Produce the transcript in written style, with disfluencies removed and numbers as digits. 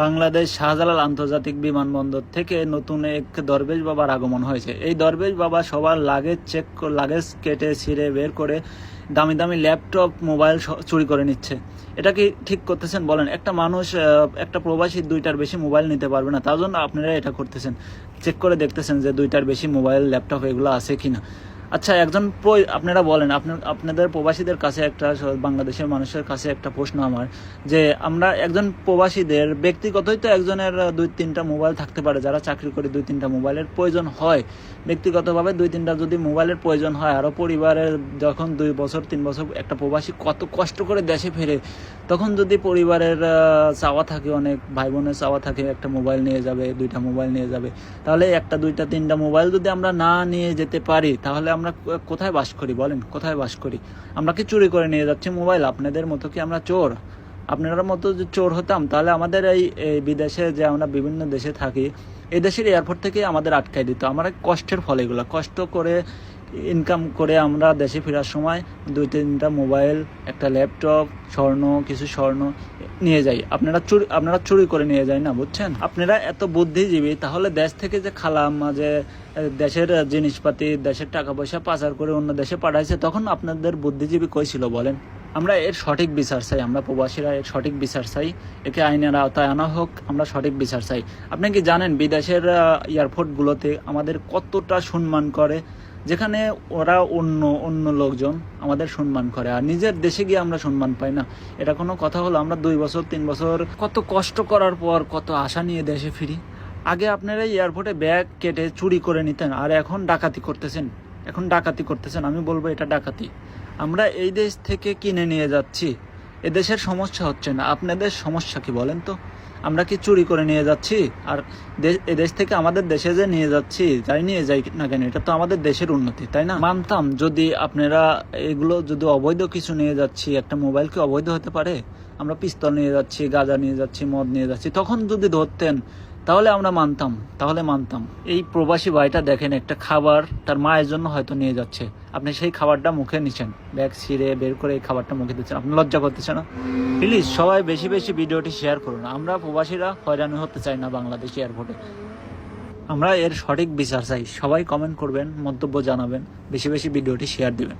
বাংলাদেশ শাহজালাল আন্তর্জাতিক বিমানবন্দর থেকে নতুন এক দরবেশ বাবার আগমন হয়েছে। এই দরবেশ বাবা সবার লাগেজ কেটে ছিঁড়ে বের করে দামি দামি ল্যাপটপ মোবাইল চুরি করে নিচ্ছে। এটা কি ঠিক করতেছেন বলেন? একটা মানুষ একটা প্রবাসী 2টার বেশি মোবাইল নিতে পারবে না, তার জন্য আপনারা এটা করতেছেন, চেক করে দেখতেছেন যে 2টার বেশি মোবাইল ল্যাপটপ এগুলো আছে কিনা। আচ্ছা, আপনারা বলেন, আপনাদের প্রবাসীদের কাছে একটা, বাংলাদেশের মানুষের কাছে একটা প্রশ্ন আমার, যে আমরা একজন প্রবাসীদের ব্যক্তিগতই তো একজনের 2-3টা মোবাইল থাকতে পারে, যারা চাকরি করে 2-3টা মোবাইলের প্রয়োজন হয়, ব্যক্তিগতভাবে 2-3টা যদি মোবাইলের প্রয়োজন হয়, আরও পরিবারের যখন 2 বছর 3 বছর একটা প্রবাসী কত কষ্ট করে দেশে ফেরে, তখন যদি পরিবারের চাওয়া থাকে, অনেক ভাই বোনের চাওয়া থাকে একটা মোবাইল নিয়ে যাবে, 2টা মোবাইল নিয়ে যাবে, তাহলে 1টা 2টা 3টা মোবাইল যদি আমরা না নিয়ে যেতে পারি, তাহলে আমরা কোথায় বাস করি বলেন? কোথায় বাস করি? আমরা কি চুরি করে নিয়ে যাচ্ছি মোবাইল? আপনাদের মতো কি আমরা চোর? আপনাদের মতো যে চোর হতাম, তাহলে আমাদের এই বিদেশে যে আমরা বিভিন্ন দেশে থাকি, এই দেশের এয়ারপোর্ট থেকে আমাদের আটকাই দিত। আমরা কষ্টের ফলে, এগুলো কষ্ট করে ইনকাম করে আমরা দেশে ফেরার সময় 2-3টা মোবাইল, একটা ল্যাপটপ, কিছু স্বর্ণ নিয়ে যাই। আপনারা চুরি করে নিয়ে যায় না, বুঝছেন? আপনারা এত বুদ্ধিজীবী, তাহলে দেশ থেকে যে খালাম, যে দেশের জিনিসপাতি, দেশের টাকা পয়সা পাচার করে অন্য দেশে পাঠাইছে, তখন আপনাদের বুদ্ধিজীবী কই ছিল বলেন? আমরা এর সঠিক বিচার চাই, আমরা প্রবাসীরা এর সঠিক বিচার চাই, একে আইনের আওতায় আনা হোক, আমরা সঠিক বিচার চাই। আপনি কি জানেন বিদেশের এয়ারপোর্টগুলোতে আমাদের কতটা সম্মান করে, যেখানে ওরা অন্য লোকজন আমাদের সম্মান করে, আর নিজের দেশে গিয়ে আমরা সম্মান পাই না? এটা কোনো কথা হলো? আমরা 2 বছর 3 বছর কত কষ্ট করার পর কত আশা নিয়ে দেশে ফিরি। আগে আপনারা এয়ারপোর্টে ব্যাগ কেটে চুরি করে নিতেন, আর এখন ডাকাতি করতেছেন। আমি বলবো এটা ডাকাতি। আমরা এই দেশ থেকে কিনে নিয়ে যাচ্ছি, এদেশের সমস্যা হচ্ছে না, আপনাদের সমস্যা কি বলেন তো? আমরা কি চুরি করে নিয়ে যাচ্ছি? আর এদেশ থেকে আমাদের দেশে যে নিয়ে যাচ্ছি, নিয়ে যাই না কেন, এটা তো আমাদের দেশের উন্নতি, তাই না? মানতাম যদি আপনারা এগুলো যদি অবৈধ কিছু নিয়ে যাচ্ছি, একটা মোবাইল কি অবৈধ হতে পারে? আমরা পিস্তল নিয়ে যাচ্ছি, গাঁজা নিয়ে যাচ্ছি, মদ নিয়ে যাচ্ছি, তখন যদি ধরতেন তাহলে আমরা মানতাম। এই প্রবাসী ভাইটা দেখেন, একটা খাবার তার মায়ের জন্য হয়তো নিয়ে যাচ্ছে, আপনি সেই খাবারটা মুখে নিচ্ছেন, ব্যাগ ছিঁড়ে বের করে এই খাবারটা মুখে দিচ্ছেন, আপনি লজ্জা করতেছে না? প্লিজ সবাই বেশি বেশি ভিডিওটি শেয়ার করুন। আমরা প্রবাসীরা হয়রানি হতে চাই না বাংলাদেশ এয়ারপোর্টে। আমরা এর সঠিক বিচার চাই। সবাই কমেন্ট করবেন, মন্তব্য জানাবেন, বেশি বেশি ভিডিওটি শেয়ার দিবেন।